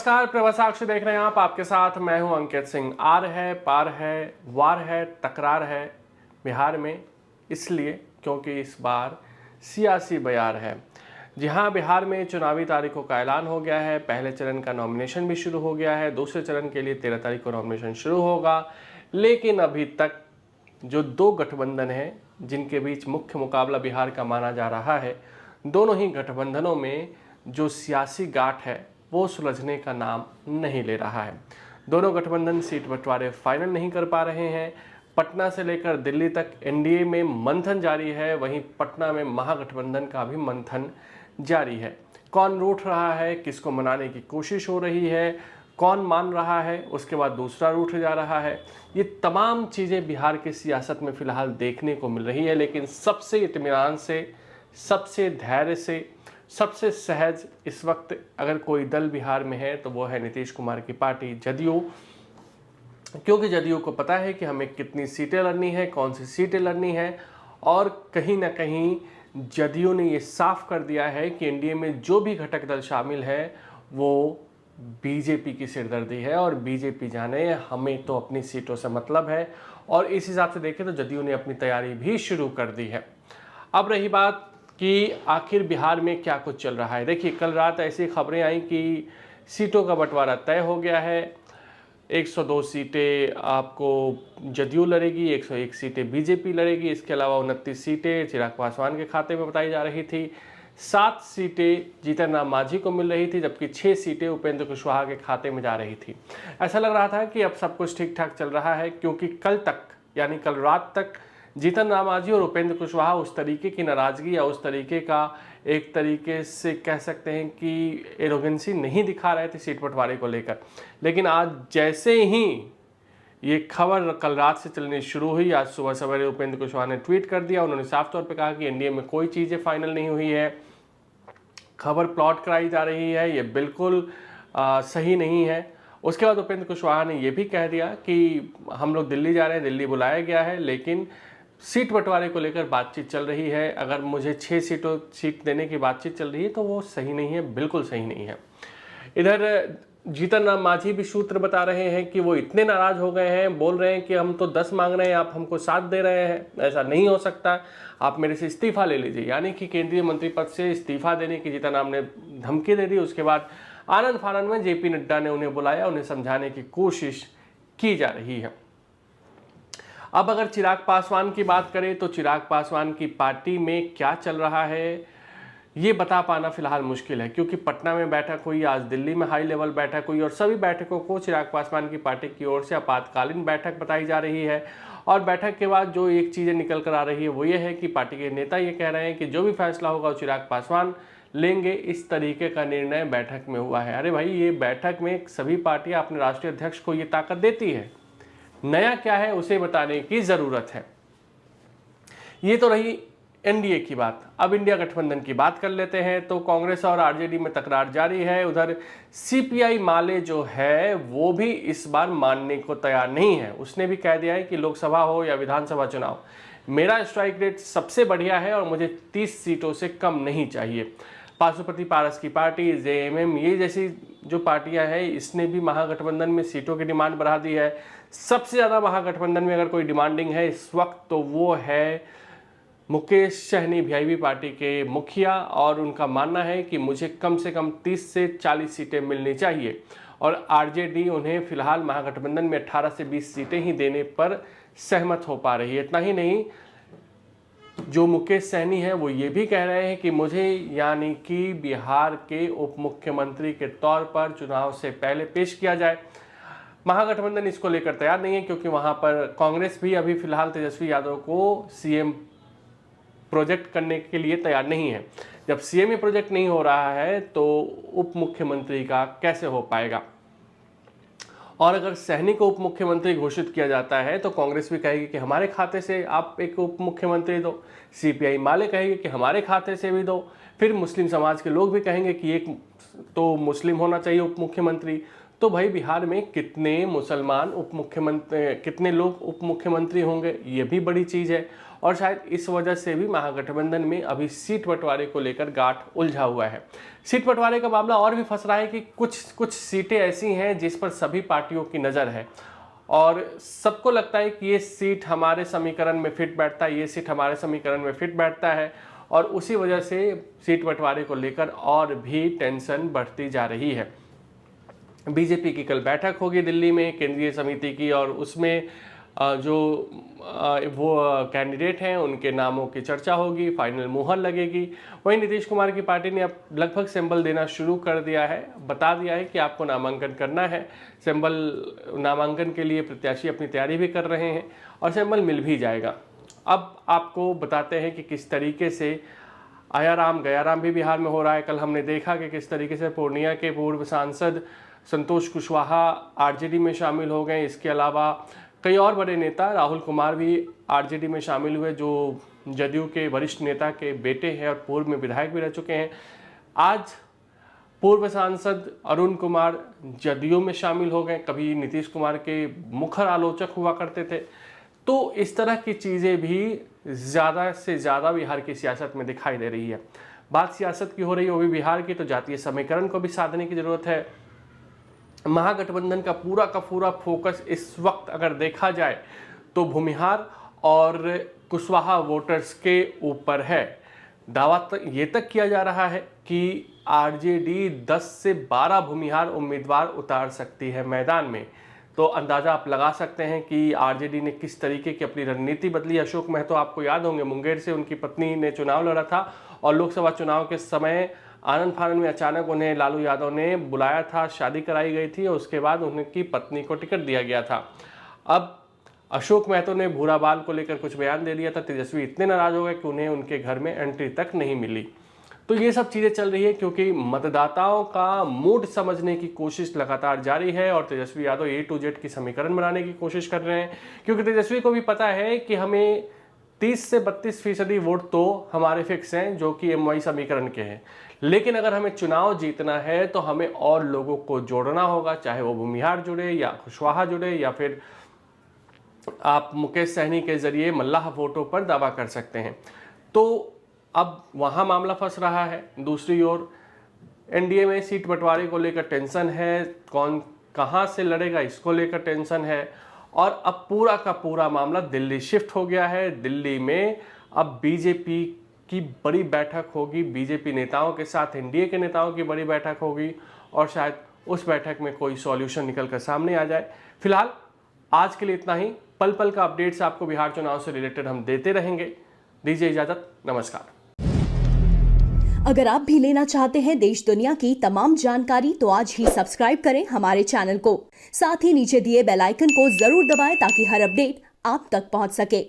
नमस्कार, प्रवास साक्षी देख रहे हैं आप। आपके साथ मैं हूं अंकित सिंह। आर है, पार है, वार है, तकरार है बिहार में, इसलिए क्योंकि इस बार सियासी बयार है। जी हां, बिहार में चुनावी तारीखों का ऐलान हो गया है। पहले चरण का नॉमिनेशन भी शुरू हो गया है। दूसरे चरण के लिए 13 तारीख को नॉमिनेशन शुरू होगा। लेकिन अभी तक जो दो गठबंधन हैं जिनके बीच मुख्य मुकाबला बिहार का माना जा रहा है, दोनों ही गठबंधनों में जो सियासी गांठ है वो सुलझने का नाम नहीं ले रहा है। दोनों गठबंधन सीट बंटवारे फाइनल नहीं कर पा रहे हैं। पटना से लेकर दिल्ली तक एनडीए में मंथन जारी है, वहीं पटना में महागठबंधन का भी मंथन जारी है। कौन रूठ रहा है, किसको मनाने की कोशिश हो रही है, कौन मान रहा है, उसके बाद दूसरा रूठ जा रहा है, ये तमाम चीज़ें बिहार की सियासत में फिलहाल देखने को मिल रही है। लेकिन सबसे इत्मीनान से, सबसे धैर्य से, सबसे सहज इस वक्त अगर कोई दल बिहार में है तो वो है नीतीश कुमार की पार्टी जदयू। क्योंकि जदयू को पता है कि हमें कितनी सीटें लड़नी है, कौन सी सीटें लड़नी है, और कहीं ना कहीं जदयू ने ये साफ कर दिया है कि एनडीए में जो भी घटक दल शामिल है वो बीजेपी की सिरदर्दी है और बीजेपी जाने, हमें तो अपनी सीटों से मतलब है। और इस हिसाब से देखें तो जदयू ने अपनी तैयारी भी शुरू कर दी है। अब रही बात कि आखिर बिहार में क्या कुछ चल रहा है। देखिए, कल रात ऐसी खबरें आई कि सीटों का बंटवारा तय हो गया है। 102 सीटें आपको जदयू लड़ेगी, 101 सीटें बीजेपी लड़ेगी। इसके अलावा 29 सीटें चिराग पासवान के खाते में बताई जा रही थी। 7 सीटें जीतन राम मांझी को मिल रही थी, जबकि 6 सीटें उपेंद्र कुशवाहा के खाते में जा रही थी। ऐसा लग रहा था कि अब सब कुछ ठीक ठाक चल रहा है, क्योंकि कल तक यानी कल रात तक जीतन राम मांझी और उपेंद्र कुशवाहा उस तरीके की नाराजगी या उस तरीके का एक तरीके से कह सकते हैं कि एरोगेंसी नहीं दिखा रहे थे सीट बंटवारे को लेकर। लेकिन आज जैसे ही ये खबर कल रात से चलनी शुरू हुई, आज सुबह सवेरे उपेंद्र कुशवाहा ने ट्वीट कर दिया। उन्होंने साफ तौर पर कहा कि एनडीए में कोई चीज़ें फाइनल नहीं हुई है, खबर प्लॉट कराई जा रही है, ये बिल्कुल सही नहीं है। उसके बाद उपेंद्र कुशवाहा ने यह भी कह दिया कि हम लोग दिल्ली जा रहे हैं, दिल्ली बुलाया गया है, लेकिन सीट बंटवारे को लेकर बातचीत चल रही है। अगर मुझे 6 सीट देने की बातचीत चल रही है तो वो सही नहीं है, बिल्कुल सही नहीं है। इधर जीतन राम मांझी भी सूत्र बता रहे हैं कि वो इतने नाराज हो गए हैं, बोल रहे हैं कि हम तो 10 मांग रहे हैं, आप हमको 7 दे रहे हैं, ऐसा नहीं हो सकता, आप मेरे से इस्तीफा ले लीजिए। यानी कि केंद्रीय मंत्री पद से इस्तीफा देने की जीतन राम ने धमकी दे दी। उसके बाद आनंद फानंद में जेपी नड्डा ने उन्हें बुलाया, उन्हें समझाने की कोशिश की जा रही है। अब अगर चिराग पासवान की बात करें तो चिराग पासवान की पार्टी में क्या चल रहा है ये बता पाना फिलहाल मुश्किल है, क्योंकि पटना में बैठक हुई, आज दिल्ली में हाई लेवल बैठक हुई, और सभी बैठकों को चिराग पासवान की पार्टी की ओर से आपातकालीन बैठक बताई जा रही है। और बैठक के बाद जो एक चीज़ें निकल कर आ रही है वो ये है कि पार्टी के नेता ये कह रहे हैं कि जो भी फैसला होगा वो चिराग पासवान लेंगे। इस तरीके का निर्णय बैठक में हुआ है। अरे भाई, ये बैठक में सभी पार्टियां अपने राष्ट्रीय अध्यक्ष को ये ताकत देती है, नया क्या है उसे बताने की जरूरत है। ये तो रही एनडीए की बात। अब इंडिया गठबंधन की बात कर लेते हैं। तो कांग्रेस और आरजेडी में तकरार जारी है। उधर सीपीआई माले जो है वो भी इस बार मानने को तैयार नहीं है। उसने भी कह दिया है कि लोकसभा हो या विधानसभा चुनाव, मेरा स्ट्राइक रेट सबसे बढ़िया है और मुझे 30 सीटों से कम नहीं चाहिए। पाशुपति पारस की पार्टी, जेएमएम, ये जैसी जो पार्टियां हैं, इसने भी महागठबंधन में सीटों की डिमांड बढ़ा दी है। सबसे ज़्यादा महागठबंधन में अगर कोई डिमांडिंग है इस वक्त तो वो है मुकेश सहनी वीआईपी पार्टी के मुखिया, और उनका मानना है कि मुझे कम से कम 30 से 40 सीटें मिलनी चाहिए। और आरजेडी उन्हें फिलहाल महागठबंधन में 18 से 20 सीटें ही देने पर सहमत हो पा रही है। इतना ही नहीं, जो मुकेश सहनी है वो ये भी कह रहे हैं कि मुझे यानी कि बिहार के उप मुख्यमंत्री के तौर पर चुनाव से पहले पेश किया जाए। महागठबंधन इसको लेकर तैयार नहीं है, क्योंकि वहां पर कांग्रेस भी अभी फिलहाल तेजस्वी यादव को सीएम प्रोजेक्ट करने के लिए तैयार नहीं है। जब सीएम प्रोजेक्ट नहीं हो रहा है तो उप मुख्यमंत्री का कैसे हो पाएगा। और अगर सहनी को उप मुख्यमंत्री घोषित किया जाता है तो कांग्रेस भी कहेगी कि हमारे खाते से आप एक उप मुख्यमंत्री दो, सीपीआई माले कहेगी कि हमारे खाते से भी दो, फिर मुस्लिम समाज के लोग भी कहेंगे कि एक तो मुस्लिम होना चाहिए उप मुख्यमंत्री। तो भाई, बिहार में कितने मुसलमान उप मुख्यमंत्री, कितने लोग उप मुख्यमंत्री होंगे, ये भी बड़ी चीज़ है। और शायद इस वजह से भी महागठबंधन में अभी सीट बंटवारे को लेकर गांठ उलझा हुआ है। सीट बंटवारे का मामला और भी फंस रहा है कि कुछ सीटें ऐसी हैं जिस पर सभी पार्टियों की नज़र है और सबको लगता है कि ये सीट हमारे समीकरण में फिट बैठता है, ये सीट हमारे समीकरण में फिट बैठता है और उसी वजह से सीट बंटवारे को लेकर और भी टेंशन बढ़ती जा रही है। बीजेपी की कल बैठक होगी दिल्ली में केंद्रीय समिति की और उसमें जो वो कैंडिडेट हैं उनके नामों की चर्चा होगी, फाइनल मुहर लगेगी। वहीं नीतीश कुमार की पार्टी ने अब लगभग सिंबल देना शुरू कर दिया है, बता दिया है कि आपको नामांकन करना है। सिंबल नामांकन के लिए प्रत्याशी अपनी तैयारी भी कर रहे हैं और सिंबल मिल भी जाएगा। अब आपको बताते हैं कि किस तरीके से आया राम गया राम भी बिहार में हो रहा है। कल हमने देखा कि किस तरीके से पूर्णिया के पूर्व सांसद संतोष कुशवाहा आरजेडी में शामिल हो गए। इसके अलावा कई और बड़े नेता, राहुल कुमार भी आरजेडी में शामिल हुए जो जदयू के वरिष्ठ नेता के बेटे हैं और पूर्व में विधायक भी रह चुके हैं। आज पूर्व सांसद अरुण कुमार जदयू में शामिल हो गए, कभी नीतीश कुमार के मुखर आलोचक हुआ करते थे। तो इस तरह की चीज़ें भी ज़्यादा से ज़्यादा बिहार की सियासत में दिखाई दे रही है। बात सियासत की हो रही है वो भी बिहार की, तो जातीय समीकरण को भी साधने की ज़रूरत है। महागठबंधन का पूरा फोकस इस वक्त अगर देखा जाए तो भूमिहार और कुशवाहा वोटर्स के ऊपर है। दावा ये तक किया जा रहा है कि आरजेडी 10 से 12 भूमिहार उम्मीदवार उतार सकती है मैदान में। तो अंदाज़ा आप लगा सकते हैं कि आरजेडी ने किस तरीके की अपनी रणनीति बदली। अशोक महतो आपको याद होंगे, मुंगेर से उनकी पत्नी ने चुनाव लड़ा था और लोकसभा चुनाव के समय आनंद फानंद में अचानक उन्हें लालू यादव ने बुलाया था, शादी कराई गई थी और उसके बाद उनकी पत्नी को टिकट दिया गया था। अब अशोक महतो ने भूरा बाल को लेकर कुछ बयान दे दिया था। तेजस्वी इतने नाराज हो गए कि उन्हें उनके घर में एंट्री तक नहीं मिली। तो ये सब चीज़ें चल रही है क्योंकि मतदाताओं का मूड समझने की कोशिश लगातार जारी है और Tejashwi Yadav A to Z की समीकरण बनाने की कोशिश कर रहे हैं क्योंकि तेजस्वी को भी पता है कि हमें 30 से 32% वोट तो हमारे फिक्स हैं जो कि MY समीकरण के हैं, लेकिन अगर हमें चुनाव जीतना है तो हमें और लोगों को जोड़ना होगा, चाहे वो भूमिहार जुड़े या कुशवाहा जुड़े या फिर आप मुकेश सहनी के जरिए मल्लाह वोटों पर दावा कर सकते हैं। तो अब वहाँ मामला फंस रहा है। दूसरी ओर एनडीए में सीट बंटवारे को लेकर टेंशन है, कौन कहाँ से लड़ेगा इसको लेकर टेंशन है और अब पूरा का पूरा मामला दिल्ली शिफ्ट हो गया है। दिल्ली में अब बीजेपी की बड़ी बैठक होगी, बीजेपी नेताओं के साथ एनडीए के नेताओं की बड़ी बैठक होगी और शायद उस बैठक में कोई सॉल्यूशन निकल कर सामने आ जाए। फिलहाल आज के लिए इतना ही। पल पल का अपडेट्स आपको बिहार चुनाव से रिलेटेड हम देते रहेंगे। दीजिए इजाजत, नमस्कार। अगर आप भी लेना चाहते हैं देश दुनिया की तमाम जानकारी तो आज ही सब्सक्राइब करें हमारे चैनल को। साथ ही नीचे दिए बेल आइकन को जरूर दबाएं ताकि हर अपडेट आप तक पहुंच सके।